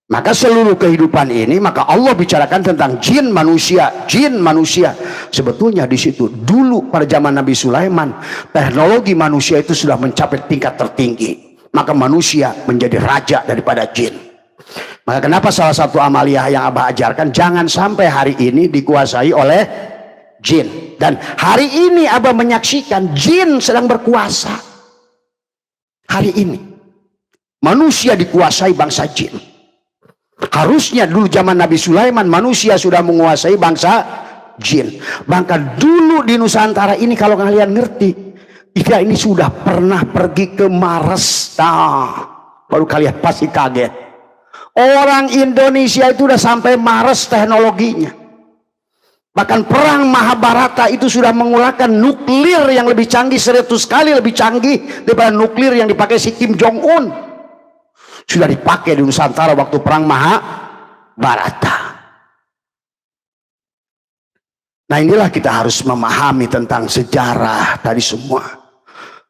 Maka seluruh kehidupan ini, maka Allah bicarakan tentang jin manusia, jin manusia. Sebetulnya di situ dulu pada zaman Nabi Sulaiman, teknologi manusia itu sudah mencapai tingkat tertinggi. Maka manusia menjadi raja daripada jin. Maka kenapa salah satu amaliyah yang Abah ajarkan, jangan sampai hari ini dikuasai oleh jin. Dan hari ini Abah menyaksikan jin sedang berkuasa. Hari ini manusia dikuasai bangsa jin. Harusnya dulu zaman Nabi Sulaiman manusia sudah menguasai bangsa jin. Bahkan dulu di Nusantara ini, kalau kalian ngerti, Ika ini sudah pernah pergi ke Mars. Nah, baru kalian pasti kaget. Orang Indonesia itu udah sampai Mars teknologinya. Bahkan perang Mahabharata itu sudah menggunakan nuklir yang lebih canggih, 100 kali lebih canggih daripada nuklir yang dipakai si Kim Jong Un. Sudah dipakai di Nusantara waktu perang Mahabharata. Nah, inilah kita harus memahami tentang sejarah tadi semua.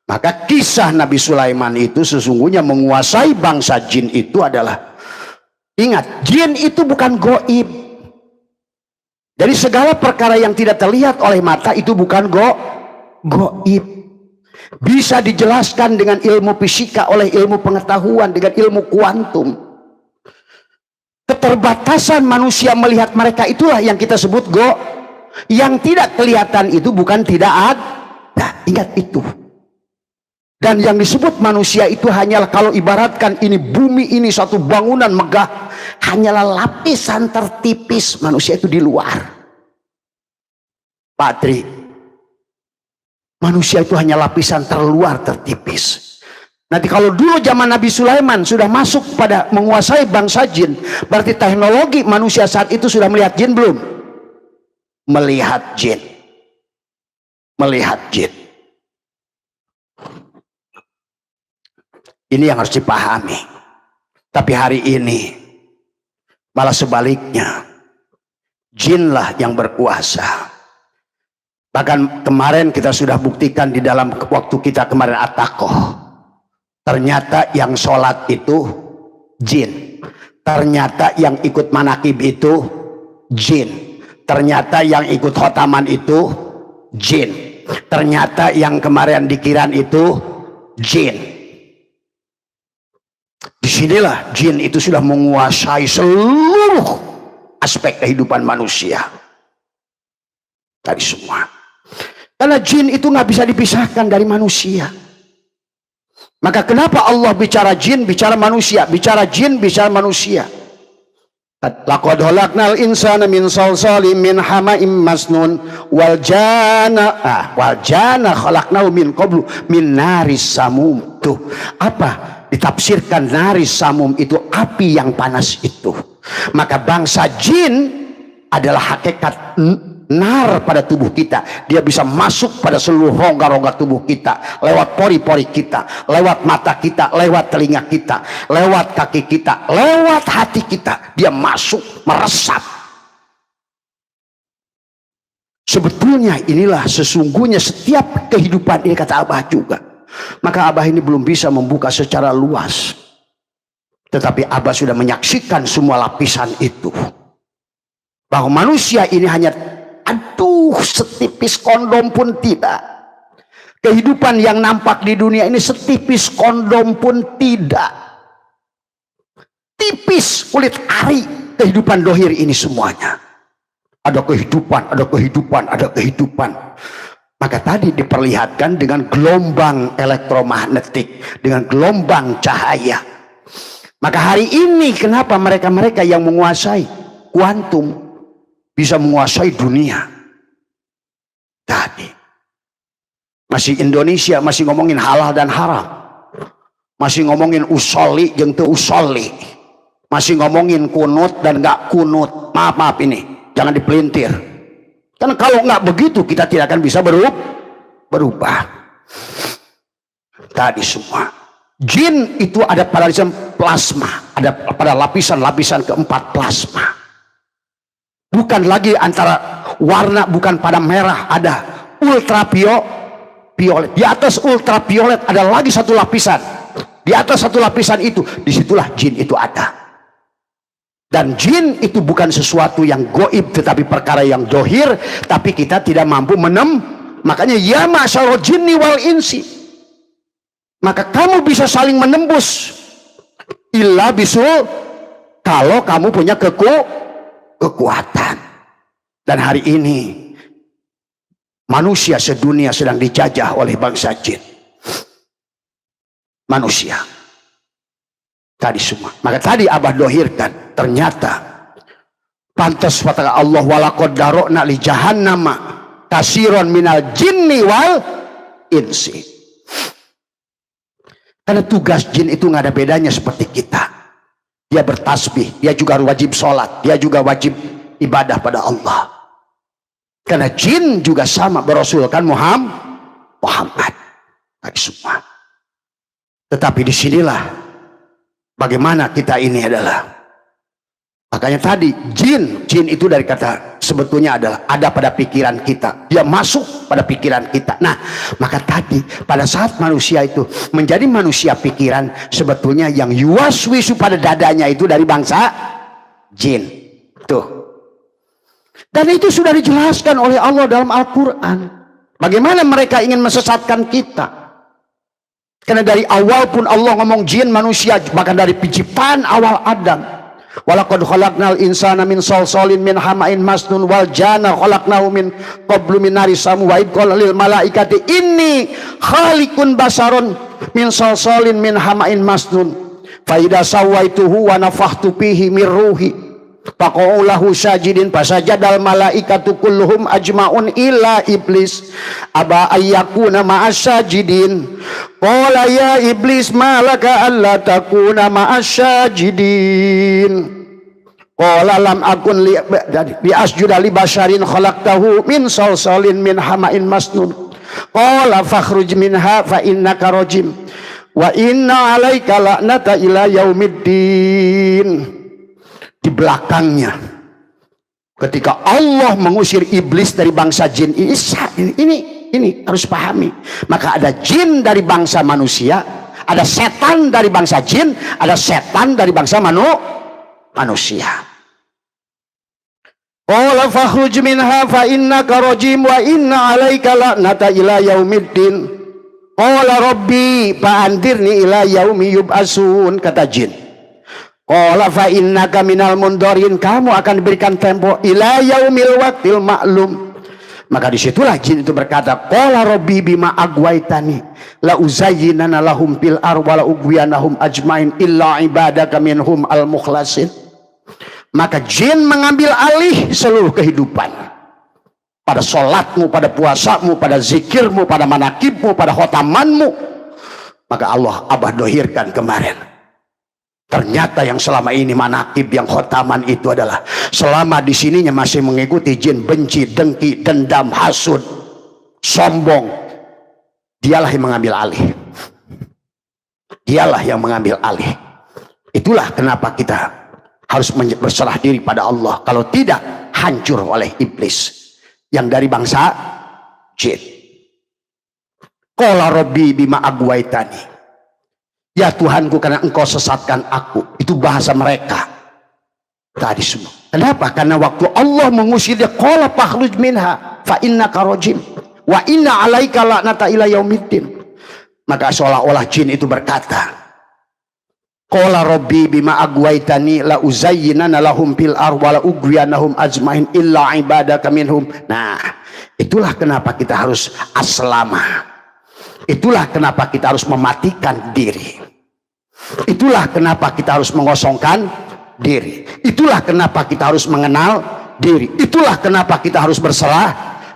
Maka kisah Nabi Sulaiman itu sesungguhnya menguasai bangsa jin itu adalah, ingat, jin itu bukan goib. Jadi segala perkara yang tidak terlihat oleh mata itu bukan goib. Bisa dijelaskan dengan ilmu fisika, oleh ilmu pengetahuan, dengan ilmu kuantum. Keterbatasan manusia melihat mereka itulah yang kita sebut yang tidak kelihatan itu bukan tidak ada. Ingat itu. Dan yang disebut manusia itu hanyalah, kalau ibaratkan ini bumi ini satu bangunan megah, hanyalah lapisan tertipis manusia itu di luar. Patri, manusia itu hanya lapisan terluar tertipis. Nanti kalau dulu zaman Nabi Sulaiman sudah masuk pada menguasai bangsa jin, berarti teknologi manusia saat itu sudah melihat jin belum? Melihat jin. Melihat jin. Ini yang harus dipahami. Tapi hari ini malah sebaliknya, jinlah yang berkuasa. Bahkan kemarin kita sudah buktikan di dalam waktu kita kemarin At-Taqoh, ternyata yang sholat itu jin, ternyata yang ikut manakib itu jin, ternyata yang ikut khotaman itu jin, ternyata yang kemarin dikiran itu jin. Disinilah jin itu sudah menguasai seluruh aspek kehidupan manusia tadi semua. Karena jin itu nggak bisa dipisahkan dari manusia. Maka kenapa Allah bicara jin, bicara manusia, bicara jin, bicara manusia? Laqad khalaqnal insana min salsalin min hama'im masnun wal jana khalaqnahu min qablu min naris samum. Tuh, apa? Ditafsirkan naris samum itu api yang panas itu. Maka bangsa jin adalah hakikat nar pada tubuh kita. Dia bisa masuk pada seluruh rongga-rongga tubuh kita, lewat pori-pori kita, lewat mata kita, lewat telinga kita, lewat kaki kita, lewat hati kita. Dia masuk, meresap. Sebetulnya inilah sesungguhnya setiap kehidupan ini, kata Abah juga. Maka Abah ini belum bisa membuka secara luas, tetapi Abah sudah menyaksikan semua lapisan itu. Bahwa manusia ini hanya, aduh, setipis kondom pun tidak. Kehidupan yang nampak di dunia ini setipis kondom pun tidak. Tipis kulit ari kehidupan dohir ini semuanya. Ada kehidupan, ada kehidupan, ada kehidupan. Maka tadi diperlihatkan dengan gelombang elektromagnetik, dengan gelombang cahaya. Maka hari ini kenapa mereka-mereka yang menguasai kuantum bisa menguasai dunia? Tadi masih Indonesia masih ngomongin halal dan haram, masih ngomongin usoli jeung teu usoli, masih ngomongin kunut dan gak kunut. Maaf ini jangan dipelintir. Karena kalau nggak begitu kita tidak akan bisa berubah. Tadi semua jin itu ada pada lapisan plasma, ada pada lapisan-lapisan keempat plasma. Bukan lagi antara warna, bukan pada merah, ada ultraviolet. Di atas ultraviolet ada lagi satu lapisan. Di atas satu lapisan itu, disitulah jin itu ada. Dan jin itu bukan sesuatu yang goib, tetapi perkara yang dohir, tapi kita tidak mampu makanya ya masyarul jinni wal insi, maka kamu bisa saling menembus illa bisul, kalau kamu punya kekuatan. Dan hari ini manusia sedunia sedang dijajah oleh bangsa jin. Manusia tadi semua. Maka tadi Abah dohirkan, ternyata pantas kata Allah, walaqad darokna li jahannama kasiron minal jinni wal insi. Karena tugas jin itu nggak ada bedanya seperti kita. Dia bertasbih, dia juga wajib sholat, dia juga wajib ibadah pada Allah. Karena jin juga sama berasulkan Muhammad bagi semua. Tetapi disinilah bagaimana kita ini adalah, makanya tadi jin itu dari kata sebetulnya adalah ada pada pikiran kita, dia masuk pada pikiran kita. Nah, maka tadi pada saat manusia itu menjadi manusia pikiran, sebetulnya yang yuwaswisu pada dadanya itu dari bangsa jin tuh. Dan itu sudah dijelaskan oleh Allah dalam Al-Quran, bagaimana mereka ingin mesesatkan kita. Karena dari awal pun Allah ngomong jin manusia, bahkan dari penciptaan awal Adam. Walaqad khalaqnal insana min salsalin min hama'in masnun wal janna khalaqnahu min qablu min nari samu wa id qala lil malaikati inni khaliqun basaron min salsalin min hama'in masnun fa idza sawaituhu wa nafakhtu fihi min ruhi faqaulahu sajidin fasajadal malaikatu kulluhum ajmaun illa iblis aba ayyakuna ma'asyajidin qala ya iblis malaka alla takuna ma'asyajidin qala lam akun li asjuda li basharin khalaqtahu min salsalin min hama'in masnun qala fakhruj minha fa innaka rajim wa inna 'alaika la'nata ila yaumiddin. Di belakangnya ketika Allah mengusir iblis dari bangsa jin, ini harus pahami. Maka ada jin dari bangsa manusia, ada setan dari bangsa jin, ada setan dari bangsa manusia. Qala fakhruj minha fa innaka rajim wa inna 'alaika la'nata ila yaumiddin. Qala rabbi fa'andirni ila yaumi yub'asun, kata jin. Qala fa innaka minal mundarin, kamu akan diberikan tempo ila yaumil waqtil ma'lum. Maka disitulah jin itu berkata, qala rabbi bima agwaitani la uzayyinana lahum fil ardi wa la ugwiyanahum ajmain illa ibadaka minhum al mukhlasin. Maka jin mengambil alih seluruh kehidupan, pada sholatmu, pada puasamu, pada zikirmu, pada manakibmu, pada khotamanmu. Maka Allah Abah dohirkan kemarin, ternyata yang selama ini manakib, yang khotaman itu adalah selama di sininya masih mengikuti jin benci, dengki, dendam, hasud, sombong, dialah yang mengambil alih. Dialah yang mengambil alih. Itulah kenapa kita harus berserah diri pada Allah. Kalau tidak, hancur oleh iblis yang dari bangsa jin. Qala rabbi bima agwaitani, ya Tuhanku karena engkau sesatkan aku. Itu bahasa mereka tadi semua. Kenapa? Karena waktu Allah mengusir dia, qala fakhruj minha fa innaka rajim wa inna 'alaika la'nata ila yaumiddin. Maka seolah-olah jin itu berkata, qala rabbi bima agwaitani la uzayyinana lahum fil ardi wa la ugwiyanahum ajmain illa ibadaka minhum. Nah, itulah kenapa kita harus aslama. Itulah kenapa kita harus mematikan diri. Itulah kenapa kita harus mengosongkan diri. Itulah kenapa kita harus mengenal diri. Itulah kenapa kita harus berserah.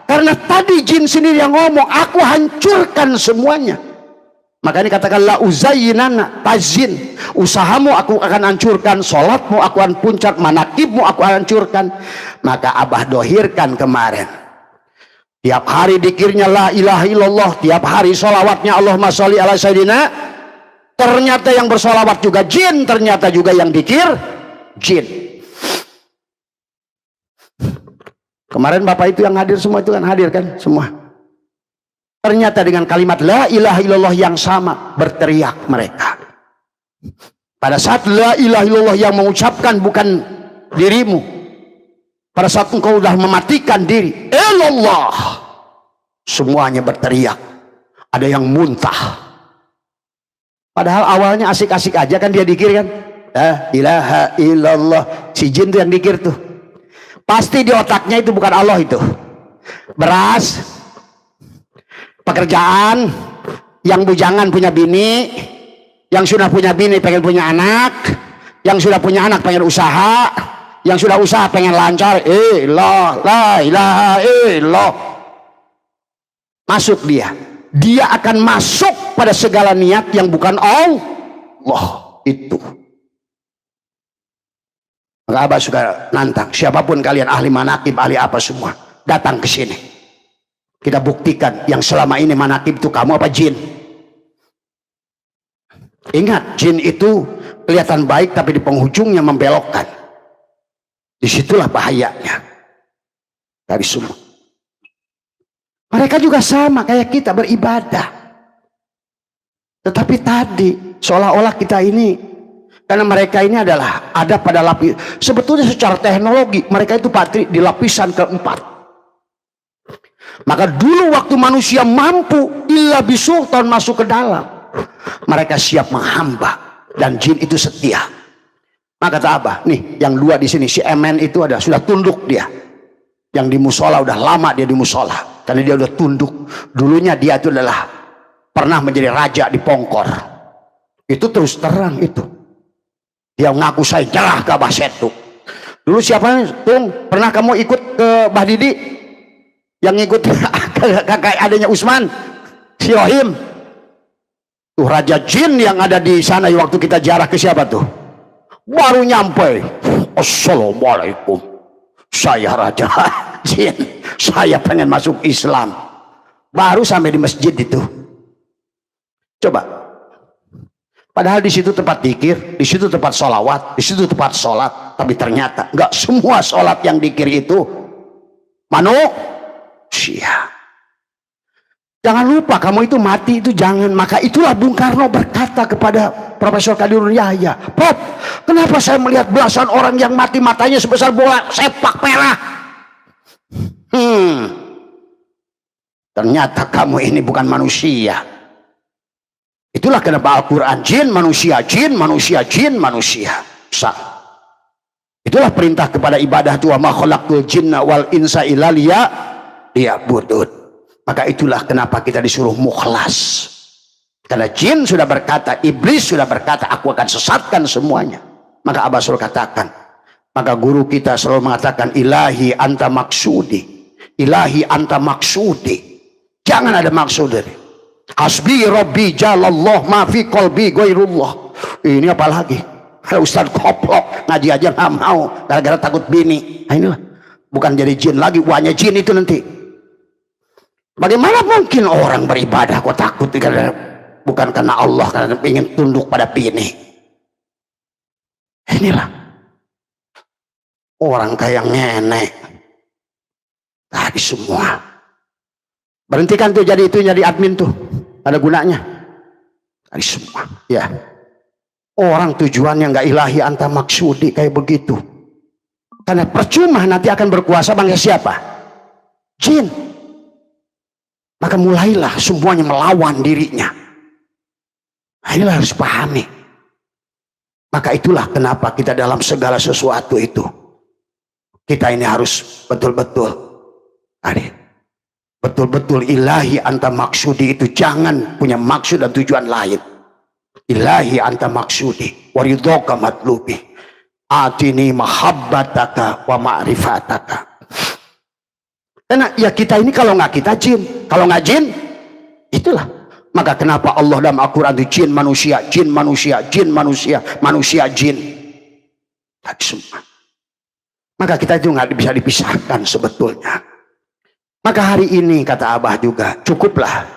Karena tadi jin sendiri yang ngomong, aku hancurkan semuanya. Makanya katakan la uzayyinana, tazin, usahamu aku akan hancurkan, sholatmu aku akan puncak, manakibmu aku akan hancurkan. Maka Abah dohirkan kemarin, tiap hari dikirnya la ilaha illallah, tiap hari sholawatnya Allahumma sholli ala sayyidina. Ternyata yang bersolawat juga jin, ternyata juga yang dikir jin. Kemarin Bapak itu yang hadir semua itu kan hadir kan semua. Ternyata dengan kalimat la ilaha illallah yang sama berteriak mereka. Pada saat la ilaha illallah yang mengucapkan bukan dirimu. Pada saat engkau sudah mematikan diri, ilallah, semuanya berteriak. Ada yang muntah. Padahal awalnya asik-asik aja kan dia dikir kan. La ilaha illallah. Si jin tuh yang dikir tuh. Pasti di otaknya itu bukan Allah itu. Beras, pekerjaan, yang bujangan punya bini, yang sudah punya bini pengen punya anak, yang sudah punya anak pengen usaha, yang sudah usaha pengen lancar. La ilaha illallah. Masuk dia akan masuk pada segala niat yang bukan Allah itu. Maka Abah suka nantang siapapun kalian, ahli manakib, ahli apa semua, datang ke sini. Kita buktikan yang selama ini manakib itu kamu apa jin. Ingat, jin itu kelihatan baik tapi di penghujungnya membelokkan. Disitulah bahayanya dari semua. Mereka juga sama kayak kita beribadah. Tetapi tadi seolah-olah kita ini, karena mereka ini adalah ada pada lapis. Sebetulnya secara teknologi mereka itu patri di lapisan keempat. Maka dulu waktu manusia mampu illa bisultan masuk ke dalam, mereka siap menghamba dan jin itu setia. Maka kata Abah, nih yang dua di sini, si Emen itu ada sudah tunduk dia. Yang di musola udah lama dia di musola. Karena dia udah tunduk. Dulunya dia itu adalah pernah menjadi raja di Pongkor. Itu terus terang itu. Dia ngaku saya jerah ke Abah Setu. Dulu siapa Tung? Pernah kamu ikut ke Bah Didi? Yang ngikut kakak adanya Usman, si Rohim. Tuh raja jin yang ada di sana waktu kita jarah ke siapa tuh? Baru nyampe. Assalamualaikum. Saya raja jin. Saya pengen masuk Islam. Baru sampai di masjid itu. Coba. Padahal di situ tempat zikir, di situ tempat sholawat, di situ tempat sholat. Tapi ternyata nggak semua sholat yang zikir itu manusia. Jangan lupa kamu itu mati itu jangan. Maka itulah Bung Karno berkata kepada Profesor Kadirul Yahya, Prof, kenapa saya melihat belasan orang yang mati matanya sebesar bola sepak merah? Ternyata kamu ini bukan manusia. Itulah kenapa Al-Quran jin manusia, jin manusia, jin manusia. Itulah perintah kepada ibadah Tuhan, ma khalaqtul jinna wal insa illa liya'budun. Maka itulah kenapa kita disuruh mukhlas. Karena jin sudah berkata, iblis sudah berkata, aku akan sesatkan semuanya. Maka Abah selalu katakan, maka guru kita selalu mengatakan, ilahi anta maksudi, ilahi anta maksudi. Jangan ada maksud dari hasbi rabbi jalallah ma fi qalbi ghairullah. Ini apa lagi? Ustaz koplok ngaji aja nggak mau gara-gara takut bini. Nah inilah, bukan jadi jin lagi, uangnya jin itu nanti. Bagaimana mungkin orang beribadah kok takut karena bukan karena Allah, karena ingin tunduk pada bini. Inilah orang kayak ngenek tadi semua. Berhentikan tuh jadi admin tuh, ada gunanya tadi semua ya. Orang tujuannya nggak ilahi anta maksudi kayak begitu, karena percuma nanti akan berkuasa bangsa siapa? Jin. Maka mulailah semuanya melawan dirinya. Nah, inilah harus pahami. Maka itulah kenapa kita dalam segala sesuatu itu kita ini harus betul-betul betul-betul ilahi anta maksudi itu, jangan punya maksud dan tujuan lain. Ilahi anta maksudi waridhoka matlubi atini mahabbataka wa ma'rifataka. Karena ya kita ini kalau nggak kita jin, kalau nggak jin itulah. Maka kenapa Allah dalam Al-Quran itu jin manusia, jin manusia, jin manusia, manusia jin tadi semua. Maka kita itu nggak bisa dipisahkan sebetulnya. Maka hari ini kata Abah juga cukuplah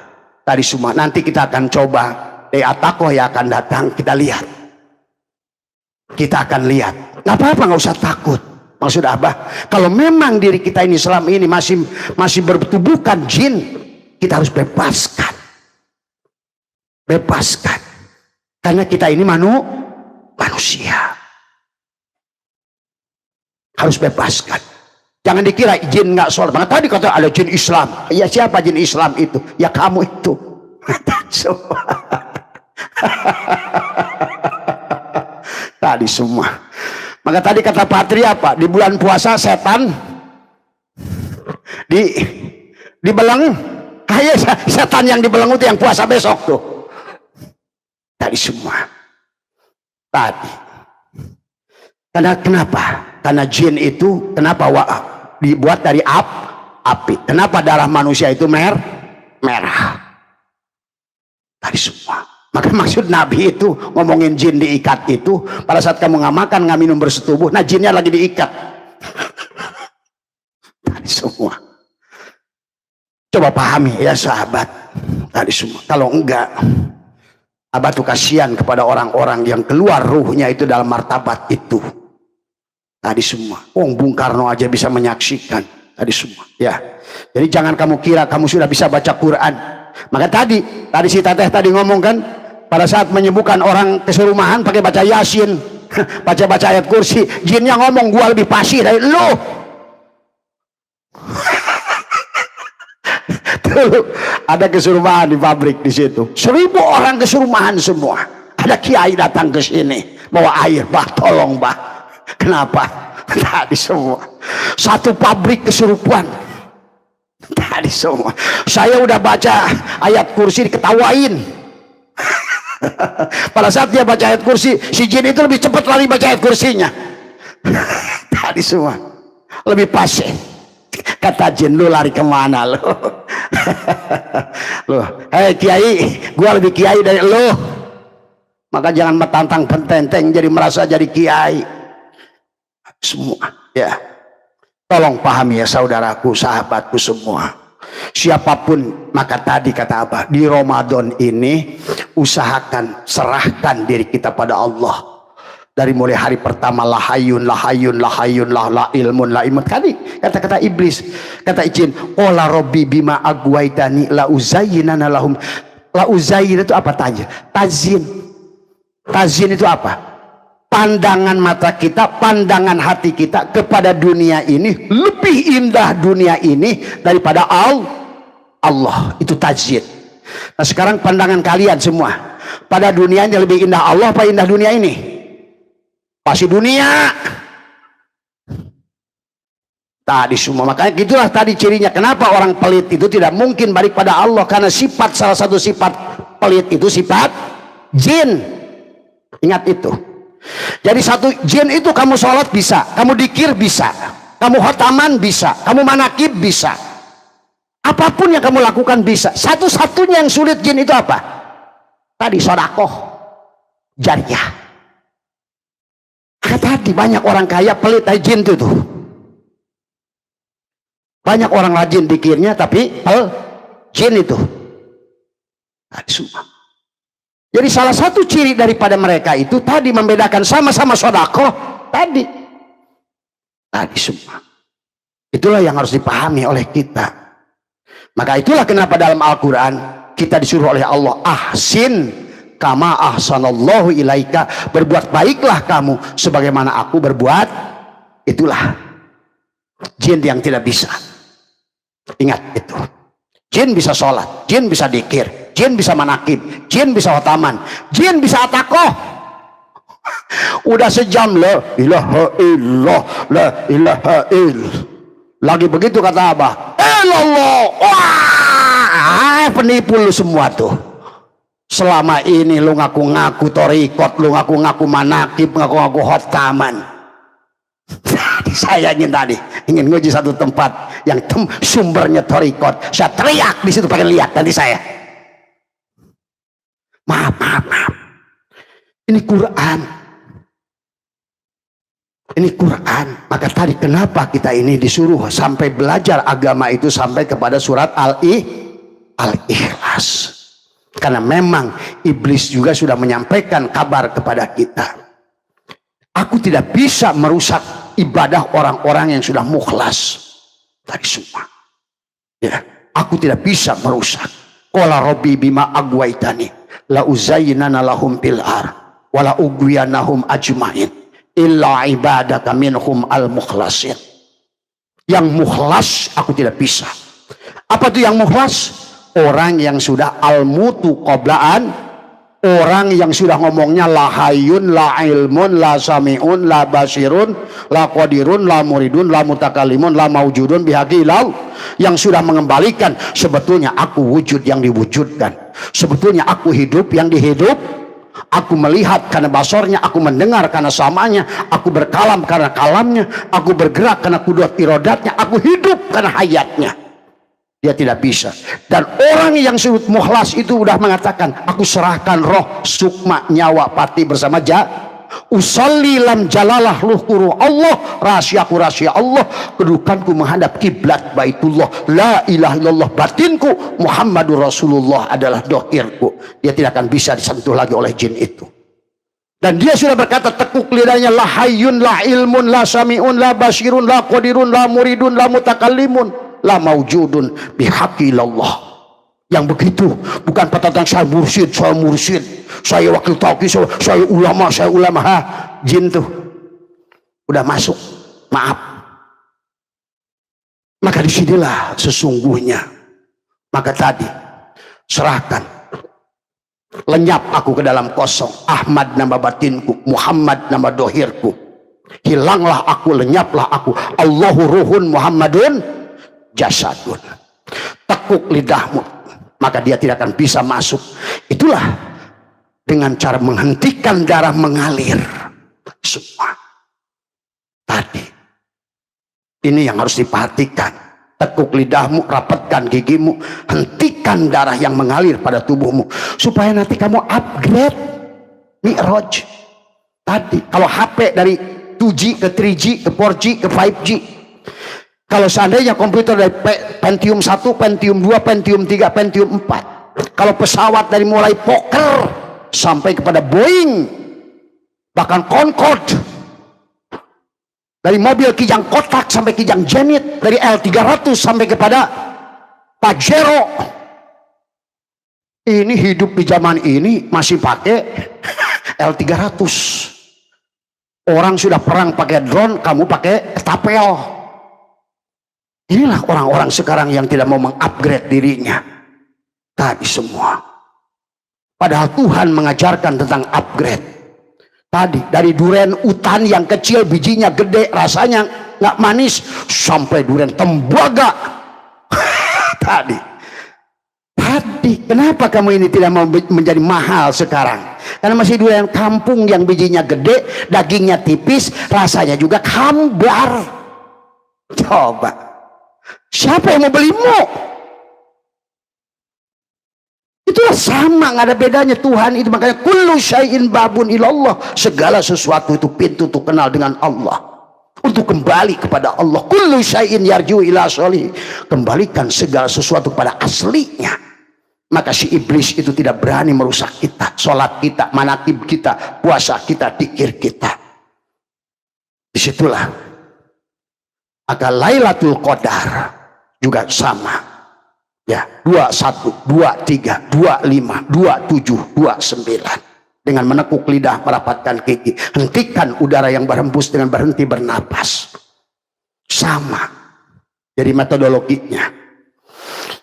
tadi semua. Nanti kita akan coba Atakoh yang akan datang, kita lihat. Kita akan lihat. Nggak apa-apa, nggak usah takut. Maksud Abah, kalau memang diri kita ini selama ini masih bertubuhkan jin, kita harus bebaskan. Bebaskan. Karena kita ini manusia. harus bebaskan. Jangan dikira jin nggak sholat. Maka tadi kata ada jin Islam. Ya siapa jin Islam itu? Ya kamu itu. Tadi semua. Maka tadi kata Patri apa? Di bulan puasa setan dibeleng. Ayo setan yang dibeleng itu yang puasa besok tuh. Tadi semua. Tadi. Karena kenapa? Karena jin itu kenapa dibuat dari api? Kenapa darah manusia itu merah? Tadi semua. Maka maksud Nabi itu ngomongin jin diikat itu pada saat kamu nggak makan nggak minum bersetubuh, nah jinnya lagi diikat. Tadi semua. Coba pahami ya sahabat. Tadi semua. Kalau enggak, abah tuh kasihan kepada orang-orang yang keluar ruhnya itu dalam martabat itu. Tadi semua. Bung Karno aja bisa menyaksikan. Tadi semua. Ya. Jadi jangan kamu kira kamu sudah bisa baca Quran. Maka tadi si Teteh tadi ngomong kan, pada saat menyembuhkan orang kesurumahan pakai baca Yasin, baca ayat kursi, jinnya ngomong gua lebih pasti dari lu. Dulu ada kesurumahan di pabrik di situ, 1000 orang kesurumahan semua. Ada kiai datang ke sini bawa air, bah tolong bah. Kenapa? Tadi semua satu pabrik kesurupan. Tadi semua saya udah baca ayat kursi diketawain. Pada saat dia baca ayat kursi, si jin itu lebih cepat lari baca ayat kursinya. Tadi semua lebih pasti. Kata jin, lu lari kemana lu? Loh, hei kiai, gua lebih kiai dari lu. Maka jangan metantang pententeng jadi merasa jadi kiai. Semua, ya. Tolong pahami ya saudaraku, sahabatku semua. Siapapun, maka tadi kata apa? Di Ramadan ini usahakan serahkan diri kita pada Allah. Dari mulai hari pertama la hayyun la ilmun la imat. Tadi kata-kata iblis, kata jin, qala rabbi bima agwaitani la uzayyinana lahum. La uzayyin itu apa tanya? Tazyin. Tazyin itu apa? Pandangan mata kita, pandangan hati kita kepada dunia ini lebih indah dunia ini daripada Allah. Itu tazyin. Nah sekarang pandangan kalian semua pada dunia ini lebih indah Allah apa indah dunia ini? Pasti dunia. Tadi semua. Makanya gitulah tadi cirinya. Kenapa orang pelit itu tidak mungkin balik pada Allah? Karena salah satu sifat pelit itu sifat jin. Ingat itu. Jadi satu jin itu kamu sholat bisa, kamu dikir bisa, kamu khotaman bisa, kamu manakib bisa. Apapun yang kamu lakukan bisa. Satu-satunya yang sulit jin itu apa? Tadi sodakoh jariyah. Tadi banyak orang kaya pelit jin itu tuh. Banyak orang rajin dikirnya tapi jin itu. Tadi semua. Jadi salah satu ciri daripada mereka itu tadi membedakan sama-sama sodakoh tadi semua. Itulah yang harus dipahami oleh kita. Maka itulah kenapa dalam Al-Quran kita disuruh oleh Allah ahsin kama ahsanallahu ilaika, berbuat baiklah kamu sebagaimana aku berbuat. Itulah jin yang tidak bisa. Ingat itu. Jin bisa sholat, jin bisa dikir, jin bisa manakib, jin bisa khotaman, jin bisa atakoh. Udah sejam la ilaha illallah, la ilaha illallah. Lagi begitu kata Abah, Allah. Wah, penipu lu semua tuh. Selama ini lu ngaku-ngaku torikot, lu ngaku-ngaku manakib, ngaku-ngaku khotaman. Saya ingin nguji satu tempat yang sumbernya torikot. Saya teriak di situ, pengen lihat nanti saya. Maaf. Ini Quran. Maka tadi kenapa kita ini disuruh sampai belajar agama itu sampai kepada surat Al-Ikhlas. Karena memang iblis juga sudah menyampaikan kabar kepada kita. Aku tidak bisa merusak ibadah orang-orang yang sudah mukhlas. Tadi semua. Ya, aku tidak bisa merusak. Qala rabbi bima agwaitani la uzayyinana lahum fil ar wa la ugwiyanahum ajmain. illa ibadaka minhum al-mukhlasin. Yang mukhlas aku tidak bisa. Apa itu yang mukhlas? Orang yang sudah al-mutu qoblaan, orang yang sudah ngomongnya la hayyun, la ilmun, la sami'un, la basirun, la qadirun, la muridun, la mutakalimun, la maujudun bihaqi ilau, yang sudah mengembalikan sebetulnya aku wujud yang diwujudkan, sebetulnya aku hidup yang dihidup, aku melihat karena basornya, aku mendengar karena samanya, aku berkalam karena kalamnya, aku bergerak karena kudrat irodatnya, aku hidup karena hayatnya. Dia tidak bisa. Dan orang yang disebut mukhlas itu udah mengatakan, aku serahkan roh, sukma, nyawa, pati bersama usolli lam jalalah luhuru Allah, rahasiaku rahasia Allah, kedudukanku menghadap kiblat Baitullah, la ilaha illallah, batinku Muhammadur Rasulullah adalah dohirku. Dia tidak akan bisa disentuh lagi oleh jin itu. Dan dia sudah berkata tekuk lidahnya, la hayyun, la ilmun, la sami'un, la basirun, la qadirun, la muridun, la mutakallimun, la maujudun bihaqilallah. Yang begitu bukan tentang saya mursyid, saya wakil tauqi, saya ulama. Ha, jin tuh udah masuk, maaf. Maka disinilah sesungguhnya. Maka tadi serahkan, lenyap aku ke dalam kosong. Ahmad nama batinku, Muhammad nama dohirku. Hilanglah aku, lenyaplah aku. Allahu ruhun Muhammadun jasadun. Tekuk lidahmu, maka dia tidak akan bisa masuk. Itulah dengan cara menghentikan darah mengalir semua. Tadi ini yang harus diperhatikan. Tekuk lidahmu, rapatkan gigimu, hentikan darah yang mengalir pada tubuhmu, supaya nanti kamu upgrade mi'raj. Tadi kalau HP dari 2G ke 3G ke 4G ke 5G, kalau seandainya komputer dari Pentium 1, Pentium 2, Pentium 3, Pentium 4. Kalau pesawat dari mulai Fokker sampai kepada Boeing, bahkan Concorde, dari mobil kijang kotak sampai kijang Zenith, dari L300 sampai kepada Pajero. Ini hidup di zaman ini masih pakai L300. Orang sudah perang pakai drone, kamu pakai tapel. Inilah orang-orang sekarang yang tidak mau mengupgrade dirinya. Tadi semua. Padahal Tuhan mengajarkan tentang upgrade. Tadi dari durian utan yang kecil, bijinya gede, rasanya nggak manis, sampai durian tembaga. Tadi kenapa kamu ini tidak mau menjadi mahal sekarang? Karena masih durian kampung yang bijinya gede, dagingnya tipis, rasanya juga hambar. Coba, siapa yang mau belimu? Itulah sama, nggak ada bedanya. Tuhan itu makanya kullu syai'in babun ilallah, segala sesuatu itu pintu untuk kenal dengan Allah, untuk kembali kepada Allah. Kullu syai'in yarju ila sholih, kembalikan segala sesuatu kepada aslinya. Maka si iblis itu tidak berani merusak kita, sholat kita, manakib kita, puasa kita, dzikir kita. Disitulah. Maka Lailatul Qadar juga sama ya, 21, 23, 25, 27, 29. Dengan menekuk lidah, merapatkan gigi, hentikan udara yang berhembus dengan berhenti bernapas. Sama jadi metodologinya.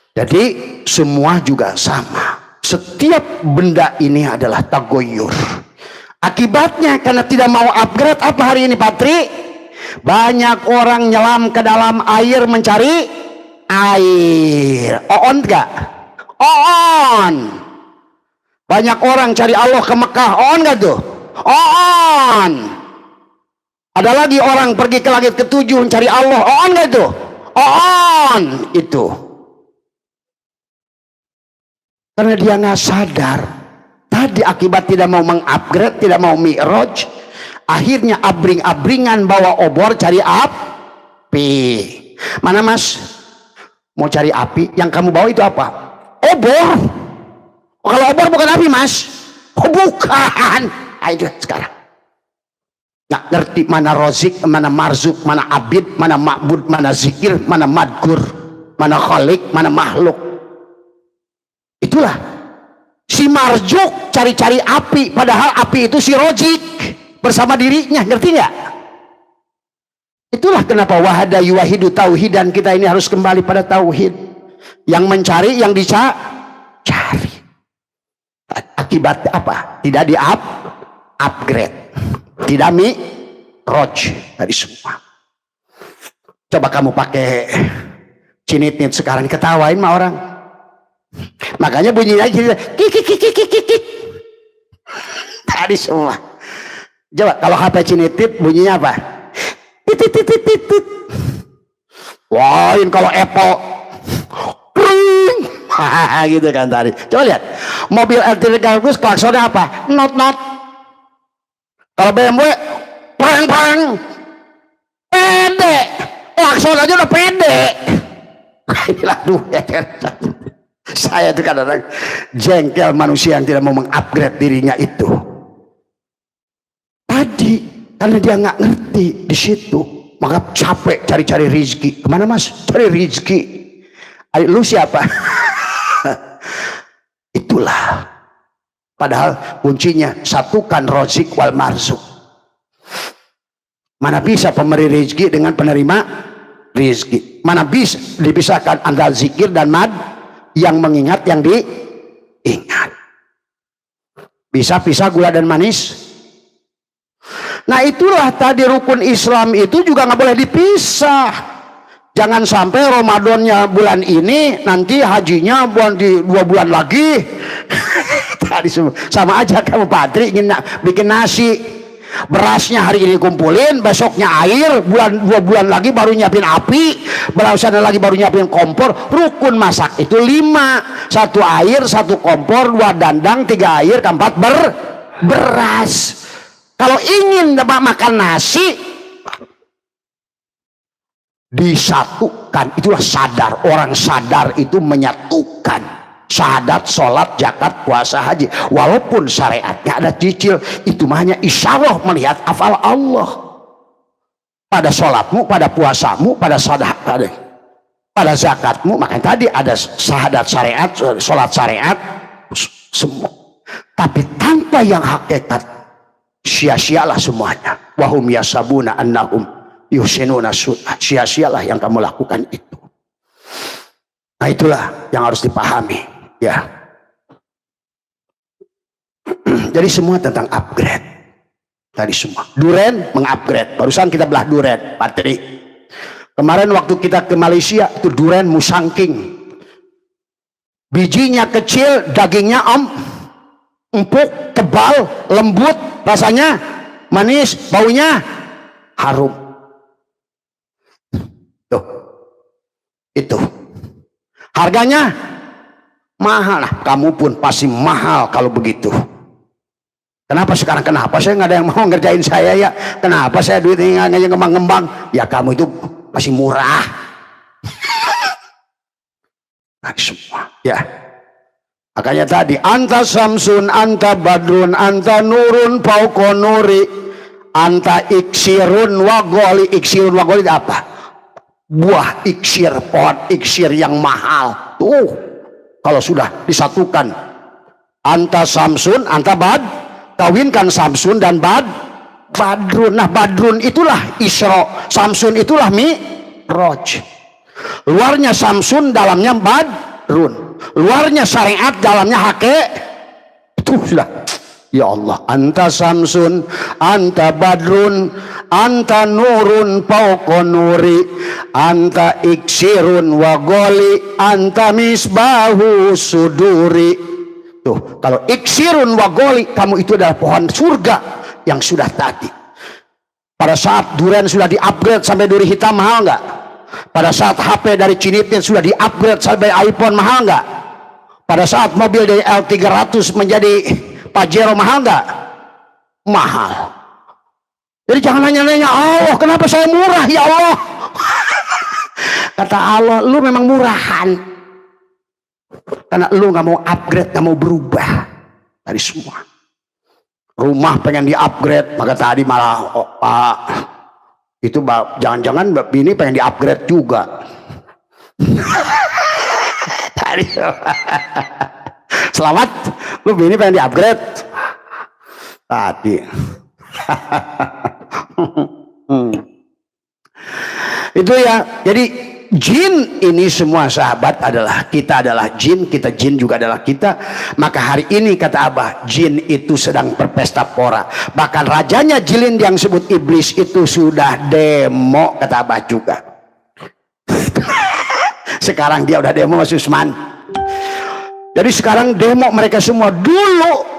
Jadi semua juga sama. Setiap benda ini adalah tagoyur. Akibatnya karena tidak mau upgrade, apa hari ini Patri? Banyak orang nyelam ke dalam air mencari air. On gak? On. Banyak orang cari Allah ke Mekah. On gak tuh? On. Ada lagi orang pergi ke langit ketujuh mencari Allah. On gak tuh? On. Itu karena dia nggak sadar. Tadi akibat tidak mau mengupgrade, tidak mau mi'raj, akhirnya abring-abringan bawa obor cari api. Mana mas? Mau cari api? Yang kamu bawa itu apa? Obor. Kalau obor bukan api mas? Oh bukan. Ayo sekarang. Nggak ngerti mana rozik, mana marzuk, mana abid, mana ma'bud, mana zikir, mana madgur, mana khalik, mana makhluk. Itulah si marjuk cari-cari api, padahal api itu si rojik. bersama dirinya, ngerti nggak? Itulah kenapa wahada yuwahidu tauhid, dan kita ini harus kembali pada tauhid. Yang mencari, yang dicari. Akibatnya apa? Tidak upgrade, tidak roj dari semua. Coba kamu pakai cinit-nit sekarang, ketawain mah orang. Makanya bunyinya kik tadi semua. Coba kalau HP cinit-nit bunyinya apa? Titit. Wah, kalau Apple gitu kan tadi. Coba lihat mobil R300 klaksonnya apa? Not. Kalau BMW perang pede, klakson aja udah pede. Inilah dunia. Saya itu kadang-kadang jengkel manusia yang tidak mau mengupgrade dirinya itu tadi, karena dia nggak ngerti di situ, maka capek cari-cari rizki. Kemana mas? Cari rizki. Lu siapa? Itulah. Padahal kuncinya satukan rozik wal marzuk. Mana bisa pemberi rizki dengan penerima rizki? Mana bisa dipisahkan antara zikir dan mad, yang mengingat, yang diingat? Bisa pisah gula dan manis? Nah itulah tadi rukun Islam itu juga nggak boleh dipisah. Jangan sampai Ramadannya bulan ini, nanti hajinya di 2 bulan lagi. Tadi sama aja kamu Patri ingin bikin nasi, berasnya hari ini kumpulin, besoknya air, 2 bulan lagi baru nyiapin api, berasanya lagi baru nyiapin kompor. Rukun masak itu 5, 1 air, 1 kompor, 2 dandang, 3 air, 4 beras. Kalau ingin makan nasi, disatukan. Itulah sadar. Orang sadar itu menyatukan syahadat, sholat, zakat, puasa, haji. Walaupun syariatnya ada cicil, itu hanya isyarah melihat afal Allah pada sholatmu, pada puasamu, pada zakatmu. Makanya tadi ada syahadat syariat, sholat syariat, semua. Tapi tanpa yang hakikat, sia-sialah semuanya. Wahum yasabuna annahum yuhsinuna sun'ah. Sia-sialah yang kamu lakukan itu. Nah itulah yang harus dipahami ya. Jadi semua tentang upgrade tadi semua. Duren mengupgrade. Barusan kita belah duren, Patri. Kemarin waktu kita ke Malaysia itu duren musangking. Bijinya kecil, dagingnya empuk, tebal, lembut, rasanya manis, baunya harum. Tuh, itu harganya mahal. Nah, kamu pun pasti mahal kalau begitu. Kenapa sekarang? Kenapa saya nggak ada yang mau ngerjain saya ya? Kenapa saya duitnya nggak ngembang-ngembang? Ya kamu itu masih murah. Nah, semua ya. Makanya tadi anta samsun, anta badrun, anta nurun fauqa nuri, anta iksirun wagoli. Iksirun wagoli apa? Buah iksir, pohon iksir yang mahal. Tuh kalau sudah disatukan, anta samsun, anta bad, kawinkan samsun dan badrun. Nah badrun itulah isra, samsun itulah mi'raj. Luarnya samsun, dalamnya badrun. Luarnya syariat, dalamnya itu sudah. Ya Allah, anta samsun, anta badrun, anta nurun fauqa nuri, anta iksirun wa goli, anta misbahu suduri. Tuh, kalau iksirun wa goli, kamu itu adalah pohon surga yang sudah tadi. Pada saat durian sudah di-upgrade sampai duri hitam, mahal nggak? Pada saat HP dari Cinitin sudah di-upgrade sampai iPhone, mahal nggak? Pada saat mobil dari L300 menjadi Pajero, mahal nggak? Mahal. Jadi jangan nanya-nanya, Allah kenapa saya murah ya Allah? Kata Allah, lu memang murahan karena lu nggak mau upgrade, nggak mau berubah dari semua. Rumah pengen di-upgrade, maka tadi malah Pak itu jangan-jangan bini pengen di-upgrade juga. Tadi selamat, lu bini pengen di-upgrade tadi. Itu ya. Jadi jin ini semua sahabat adalah kita, adalah jin, kita jin juga adalah kita. Maka hari ini kata Abah, jin itu sedang berpesta pora. Bahkan rajanya jin yang disebut iblis itu sudah demo, kata Abah juga. Sekarang dia udah demo Mas Usman. Jadi sekarang demo mereka semua. Dulu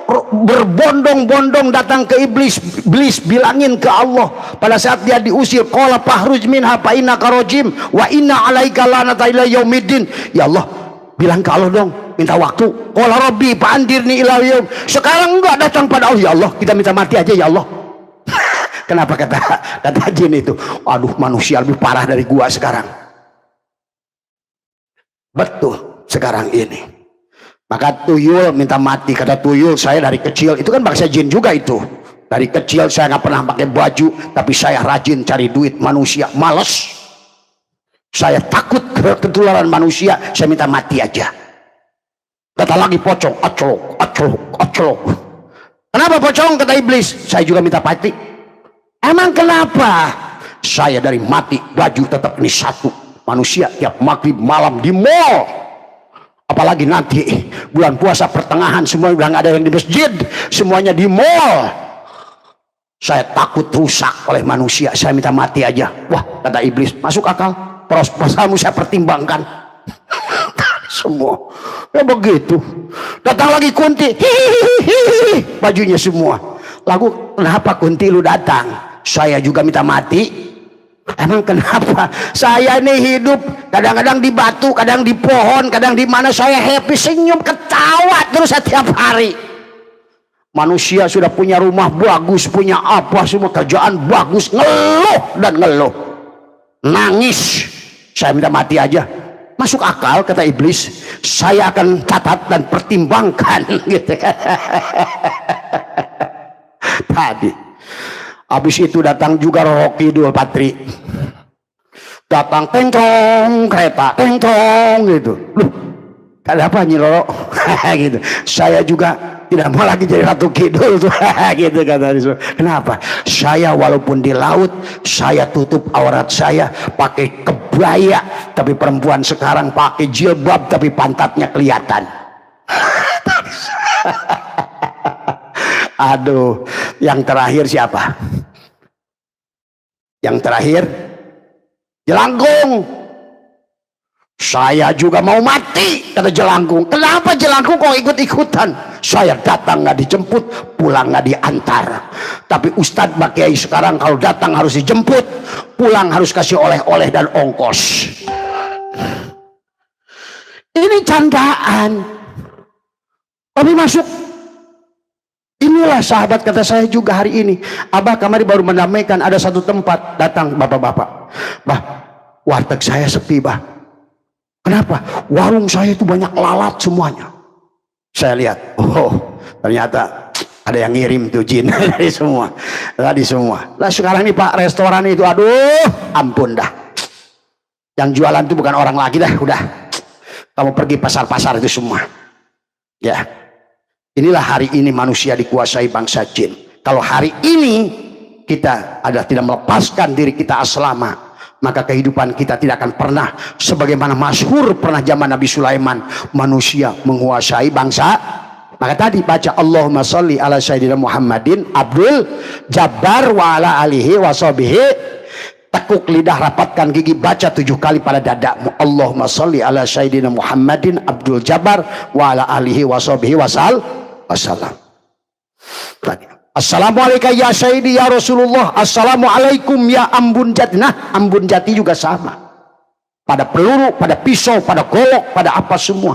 berbondong-bondong datang ke iblis. Iblis bilangin ke Allah pada saat dia diusir, qala fahruj minha fa innaka rajim wa inna alaika lanata ila yaumiddin. Ya Allah, bilang ke Allah dong, minta waktu. Qala rabbi fa'andirni ila yaum. Sekarang enggak datang pada Allah. Ya Allah, kita minta mati aja ya Allah. Kenapa kata jin itu? Aduh, manusia lebih parah dari gua sekarang. Betul sekarang ini. Maka tuyul minta mati. Kata tuyul, saya dari kecil, itu kan bangsa jin juga itu. Dari kecil saya nggak pernah pakai baju, tapi saya rajin cari duit. Manusia males. Saya takut ketularan manusia, saya minta mati aja. Kata lagi pocong, acelok. Kenapa pocong? Kata iblis, saya juga minta mati. Emang kenapa? Saya dari mati, baju tetap ini satu. Manusia tiap maghrib malam di mall. Apalagi nanti bulan puasa pertengahan, semua udah nggak ada yang di masjid, semuanya di mall. Saya takut rusak oleh manusia, saya minta mati aja. Wah, kata iblis, masuk akal. Proposalmu saya pertimbangkan. Semua ya begitu. Datang lagi Kunti, hihihi, bajunya semua. Lagu, kenapa Kunti lu datang? Saya juga minta mati. Emang kenapa? Saya ini hidup kadang-kadang di batu, kadang di pohon, kadang di mana. Saya happy, senyum, ketawa terus setiap hari. Manusia sudah punya rumah bagus, punya apa semua, kerjaan bagus, ngeluh dan ngeluh, nangis. Saya minta mati aja. Masuk akal kata iblis. Saya akan catat dan pertimbangkan gitu. Tadi habis itu datang juga Roro Kidul Patri. Datang tengkong kereta, tengkong gitu. Loh, ada apa Nyi Roro? Gitu. Saya juga tidak mau lagi jadi Ratu Kidul tuh. Gitu kata dia. Kenapa? Saya walaupun di laut, saya tutup aurat saya pakai kebaya, tapi perempuan sekarang pakai jilbab tapi pantatnya kelihatan. Aduh, yang terakhir siapa? Yang terakhir Jelangkung. Saya juga mau mati kata Jelangkung. Kenapa Jelangkung kok ikut-ikutan? Saya datang nggak dijemput, pulang nggak diantar. Tapi Ustadz Mbak Kiai sekarang kalau datang harus dijemput, pulang harus kasih oleh-oleh dan ongkos. Ini candaan. Tapi masuk. Inilah sahabat kata saya juga hari ini. Abah kemarin baru mendamaikan ada satu tempat, datang bapak-bapak. Bah, warteg saya sepi bah. Kenapa? Warung saya itu banyak lalat semuanya. Saya lihat, oh ternyata ada yang ngirim tuh jin dari semua. Tadi semua. Lah sekarang ini Pak restoran itu, aduh ampun dah. Yang jualan itu bukan orang lagi dah, udah. Kamu pergi pasar-pasar itu semua. Ya. Inilah hari ini manusia dikuasai bangsa jin. Kalau hari ini kita adalah tidak melepaskan diri kita aslama, maka kehidupan kita tidak akan pernah sebagaimana masyhur pernah zaman Nabi Sulaiman, manusia menguasai bangsa. Maka tadi baca Allahumma sholli ala sayyidina Muhammadin Abdul Jabbar wa ala alihi wa sahbihi. Tekuk lidah, rapatkan gigi, baca 7 kali pada dadamu. Allahumma sholli ala sayyidina Muhammadin Abdul Jabbar wa ala alihi wa sahbihi wassalam. Assalamualaikum ya sayyidi ya Rasulullah. Assalamualaikum ya Ambun Jati. Nah, Ambun Jati juga sama. Pada peluru, pada pisau, pada golok, pada apa semua.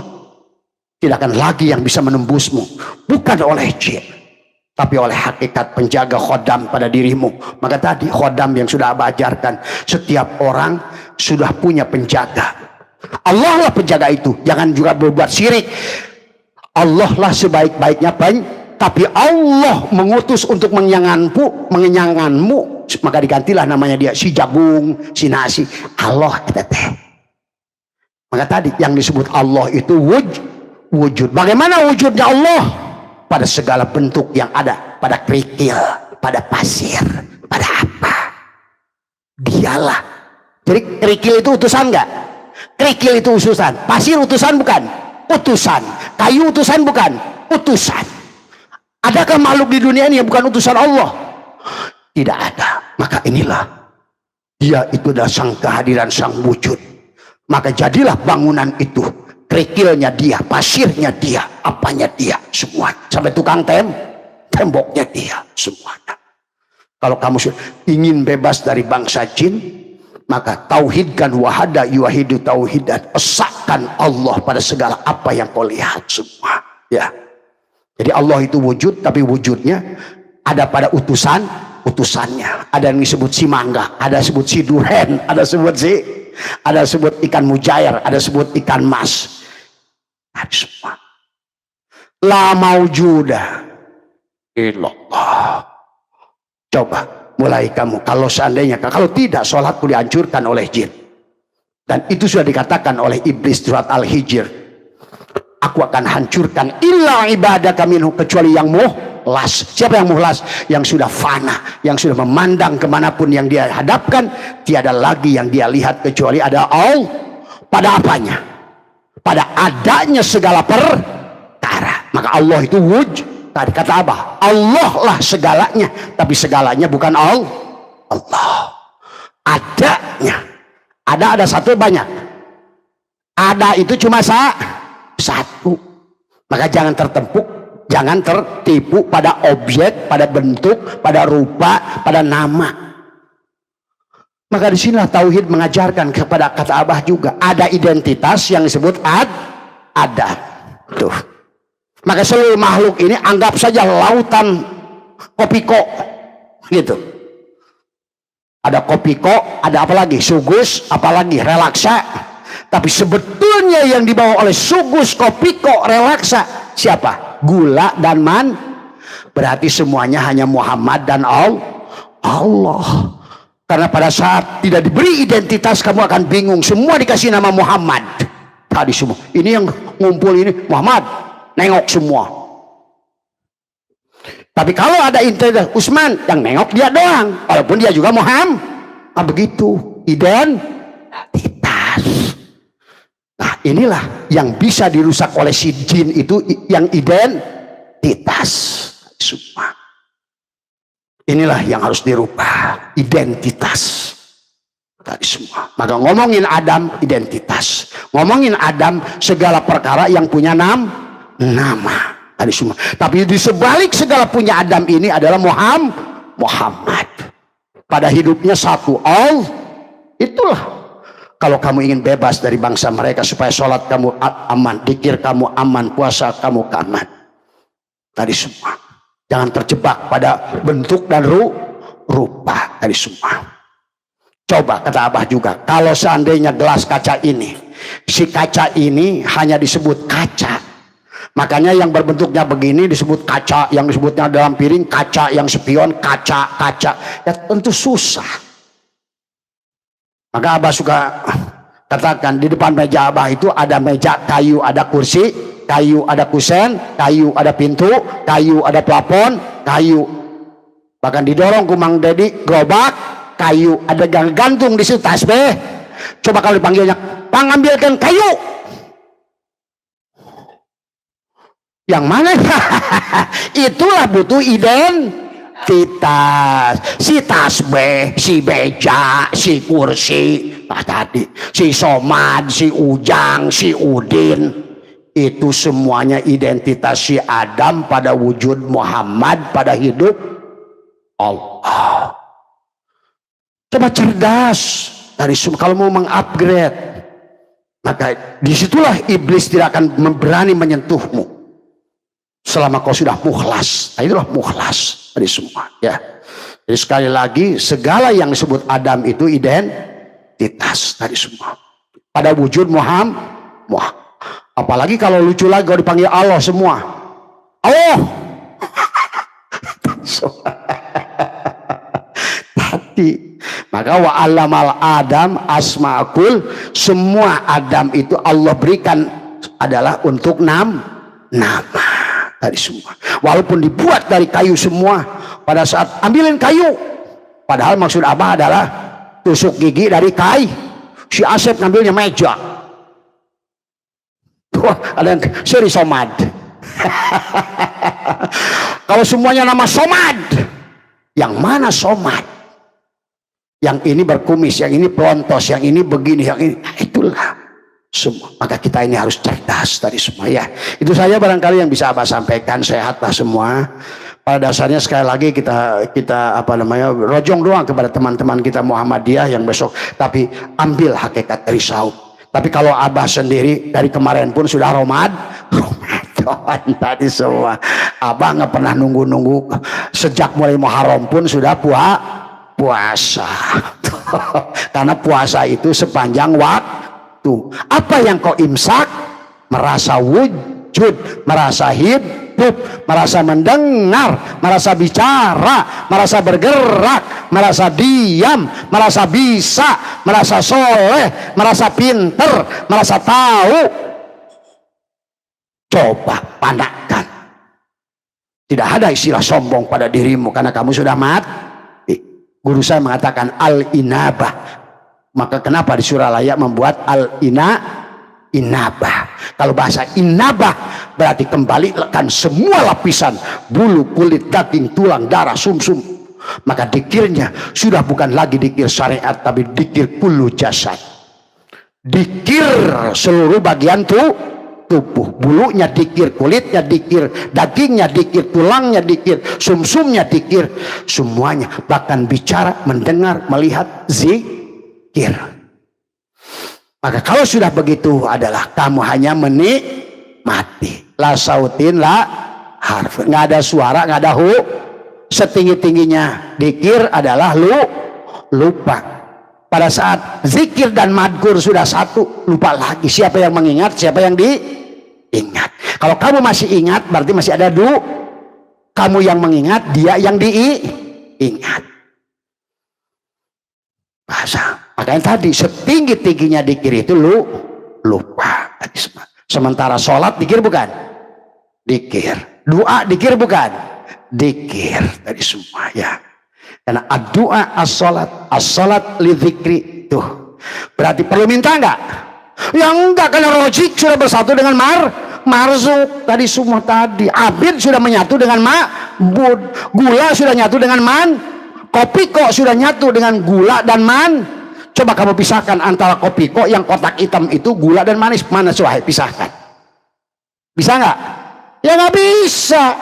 Tidak akan lagi yang bisa menembusmu. Bukan oleh jin, tapi oleh hakikat penjaga khodam pada dirimu. Maka tadi khodam yang sudah Abah ajarkan, setiap orang sudah punya penjaga. Allah lah penjaga itu. Jangan juga berbuat syirik. Allah lah sebaik-baiknya tapi Allah mengutus untuk mengenyangkanmu, maka digantilah namanya dia si jagung, si nasi. Allah teh. Maka tadi yang disebut Allah itu wujud. Bagaimana wujudnya Allah? Pada segala bentuk yang ada, pada kerikil. pada pasir, pada apa? Dialah. Jadi kerikil itu utusan enggak? Kerikil itu utusan. Pasir utusan bukan? Utusan. Kayu utusan bukan? Utusan. Adakah makhluk di dunia ini yang bukan utusan Allah? Tidak ada. Maka inilah dia itu adalah sang kehadiran, sang wujud. Maka jadilah bangunan itu, kerikilnya dia, pasirnya dia, apanya dia, semua. Sampai tukang temboknya dia, semuanya. Kalau kamu ingin bebas dari bangsa jin, maka tauhidkan wahada yuwahidu tauhidan, esahkan Allah pada segala apa yang kau lihat semua. Ya. Jadi Allah itu wujud, tapi wujudnya ada pada utusannya. Ada yang disebut si mangga, ada disebut si duren, ada disebut ikan mujair, ada disebut ikan mas. Ada semua. La maujuda illallah. Coba mulai kamu, kalau seandainya, kalau tidak, sholatku dihancurkan oleh jin. Dan itu sudah dikatakan oleh iblis surat Al-Hijr. Aku akan hancurkan illa ibadaka minhu, kecuali yang muhlas. Siapa yang muhlas? Yang sudah fana, yang sudah memandang kemanapun yang dia hadapkan, tiada lagi yang dia lihat kecuali ada Allah. Pada apanya? Pada adanya segala perkara. Maka Allah itu wujud. Tadi kata apa? Allah lah segalanya, tapi segalanya bukan Allah. Adanya. Ada satu, banyak. Ada itu cuma satu. Maka jangan jangan tertipu pada objek, pada bentuk, pada rupa, pada nama. Maka disinilah tauhid mengajarkan kepada, kata Abah juga, ada identitas yang disebut ada. Tuh. Maka seluruh makhluk ini anggap saja lautan kopiko, gitu. Ada kopiko, ada apa lagi? Sugus, apalagi relaksa. Tapi sebetulnya yang dibawa oleh sugus, kopiko, relaksa siapa? Gula dan berarti semuanya hanya Muhammad dan Allah. Karena pada saat tidak diberi identitas, kamu akan bingung. Semua dikasih nama Muhammad. Tadi semua. Ini yang ngumpul ini Muhammad, nengok semua. Tapi kalau ada identitas Usman, yang nengok dia doang, walaupun dia juga Muhammad. Nah, begitu identitas. Nah, inilah yang bisa dirusak oleh si jin itu, yang identitas semua. Inilah yang harus dirubah, identitas tadi semua. Maka ngomongin Adam, identitas. Ngomongin Adam, segala perkara yang punya nama tadi semua. Tapi di sebalik segala punya Adam ini adalah Muhammad. Pada hidupnya satu, Allah. Itulah. Kalau kamu ingin bebas dari bangsa mereka, supaya sholat kamu aman, dzikir kamu aman, puasa kamu aman. Tadi semua. Jangan terjebak pada bentuk dan rupa. Tadi semua. Coba kata Abah juga, kalau seandainya gelas kaca ini, si kaca ini hanya disebut kaca. Makanya yang berbentuknya begini disebut kaca, yang disebutnya dalam piring kaca, yang spion kaca. Ya tentu susah. Maka Abah suka katakan, di depan meja Abah itu ada meja kayu, ada kursi kayu, ada kusen kayu, ada pintu kayu, ada plafon kayu. Bahkan didorong ke Mang Dedi, gerobak kayu, ada gantung di situ tasbih. Coba kalau dipanggilnya, "Pang, ambilkan kayu." Yang mana? Itulah butuh identitas. Si tasbih, si beja, si kursi, nah tadi si Somad, si Ujang, si Udin, itu semuanya identitas si Adam pada wujud Muhammad, pada hidup Allah. Coba cerdas dari semua. Kalau mau mengupgrade, maka disitulah iblis tidak akan berani menyentuhmu selama kau sudah mukhlas. Nah, itulah mukhlas dari semua, ya. Jadi sekali lagi, segala yang disebut Adam itu identitas dari semua pada wujud Muhammad. Apalagi kalau lucu lagi kalau dipanggil Allah semua, Allah. Tadi maka wa alamal Adam asma'akul, semua Adam itu Allah berikan adalah untuk nama tadi semua. walaupun dibuat dari kayu semua. Pada saat ambilin kayu, padahal maksud Abah adalah tusuk gigi dari kayu. Si Asep ngambilnya meja. Tuh, ada yang seri somad. Kalau semuanya nama somad, yang mana somad? Yang ini berkumis, yang ini pelontos, yang ini begini, yang ini, itulah semua. Maka kita ini harus cerdas tadi semua ya. Itu saja barangkali yang bisa Abah sampaikan. Sehatlah semua. Pada dasarnya sekali lagi kita rojong doang kepada teman-teman kita Muhammadiyah yang besok. Tapi ambil hakikat dari saum. Tapi kalau Abah sendiri dari kemarin pun sudah Ramadan tadi semua. Abah nggak pernah nunggu-nunggu. Sejak mulai Muharram pun sudah puasa. Karena puasa itu sepanjang waktu. Apa yang kau imsak? Merasa wujud, merasa hidup, merasa mendengar, merasa bicara, merasa bergerak, merasa diam, merasa bisa, merasa soleh, merasa pinter, merasa tahu. Coba pandangkan. Tidak ada istilah sombong pada dirimu karena kamu sudah mati. Guru saya mengatakan al-inabah. Maka kenapa di Suralaya membuat inabah? Kalau bahasa inabah berarti kembalikan semua lapisan bulu, kulit, daging, tulang, darah, sumsum. Maka dikirnya sudah bukan lagi dikir syariat tapi dikir kullu jasad. Dikir seluruh bagian tubuh, bulunya dikir, kulitnya dikir, dagingnya dikir, tulangnya dikir, sumsumnya dikir, semuanya, bahkan bicara, mendengar, melihat, zikir. Maka kalau sudah begitu adalah kamu hanya menikmati. La sautin la harf, nggak ada suara, nggak ada hu. Setinggi-tingginya dikir adalah lupa. Pada saat zikir dan madkur sudah satu, lupa lagi. Siapa yang mengingat, siapa yang diingat. Kalau kamu masih ingat berarti masih ada kamu yang mengingat, dia yang diingat. Bahasa. Makanya tadi setinggi-tingginya dikir itu lupa. Sementara sholat dikir bukan? Dikir. Doa dikir bukan? Dikir. Tadi semua ya. Karena doa as-sholat li dzikri. Tuh. Berarti perlu minta enggak? Yang enggak, karena rojik sudah bersatu dengan marzuk. Tadi semua tadi. Abid sudah menyatu dengan ma'bud. Gula sudah nyatu dengan kopi kok sudah nyatu dengan gula dan Coba kamu pisahkan antara kopi kok yang kotak hitam itu gula dan manis. Mana coba pisahkan? Bisa nggak? Ya nggak bisa.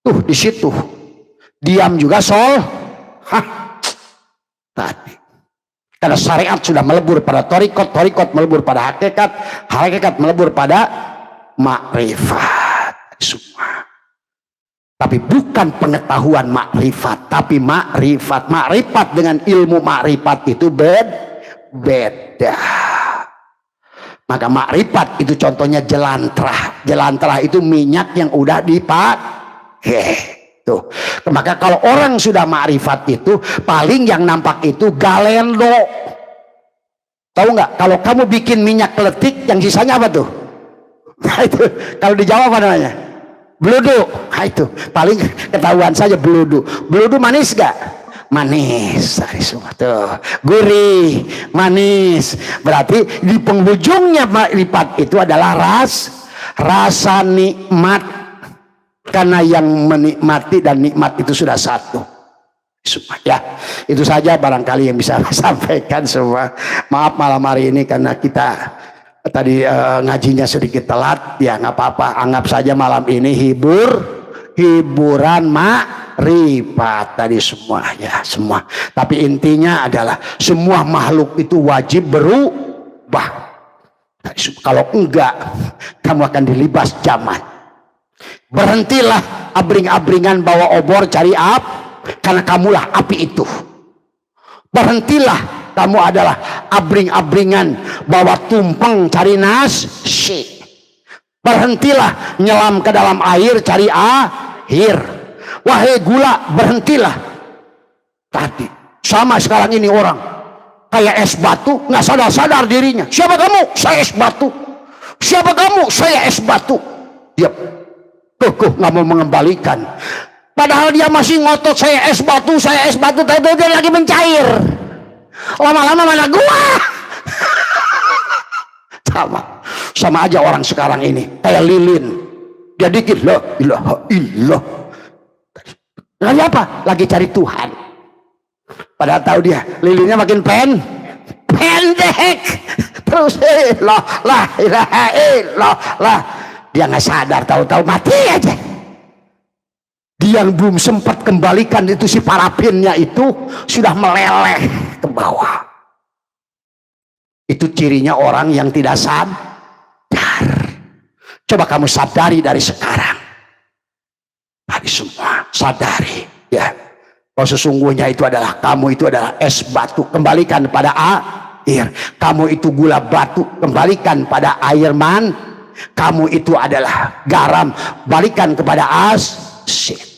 Tuh di situ. Diam juga tadi. Karena syariat sudah melebur pada torikot melebur pada hakikat melebur pada makrifat. Semua. Tapi bukan pengetahuan makrifat, tapi makrifat. Makrifat dengan ilmu makrifat itu beda. Maka makrifat itu contohnya jelantrah. Jelantrah itu minyak yang udah dipakai. Tuh. Maka kalau orang sudah makrifat itu paling yang nampak itu galendo. Tahu nggak? Kalau kamu bikin minyak keletik, yang sisanya apa tuh? Nah, itu kalau di Jawa apa namanya? Beludu. Nah, itu paling ketahuan saja beludu. Beludu manis gak? Manis. Semua tuh gurih, manis. Berarti di penghujungnya makrifat itu adalah rasa nikmat. Karena yang menikmati dan nikmat itu sudah satu. Semua ya. Itu saja barangkali yang bisa saya sampaikan semua. Maaf malam hari ini karena kita tadi ngajinya sedikit telat, ya nggak apa-apa, anggap saja malam ini hiburan makrifat tadi semua ya semua. Tapi intinya adalah semua makhluk itu wajib berubah. Kalau enggak, kamu akan dilibas zaman. Berhentilah abring-abringan bawa obor cari karena kamulah api itu. Berhentilah kamu adalah abring-abringan bawa tumpeng cari nasi. Berhentilah nyelam ke dalam air cari air. Wahai gula, berhentilah. Tadi sama sekarang ini orang kayak es batu, nggak sadar-sadar dirinya. Siapa kamu? Saya es batu. Siapa kamu? Saya es batu. Diam. Kekuh nggak mau mengembalikan. Padahal dia masih ngotot, saya es batu, tahu dia lagi mencair. Lama-lama mana gua. Sama aja orang sekarang ini kayak lilin. Dia dikit la ilaha illallah. Lagi apa? Lagi cari Tuhan. Padahal tahu dia lilinnya makin pendek. Terus la ilaha illallah. Dia nggak sadar, tahu-tahu mati aja. Dia yang belum sempat kembalikan itu, si parafinnya itu sudah meleleh ke bawah. Itu cirinya orang yang tidak sadar. Coba kamu sadari dari sekarang. Tadi semua sadari, ya. Bahwa sesungguhnya itu adalah kamu, itu adalah es batu, kembalikan pada air. Kamu itu gula batu, kembalikan pada air man. Kamu itu adalah garam, balikan kepada asin.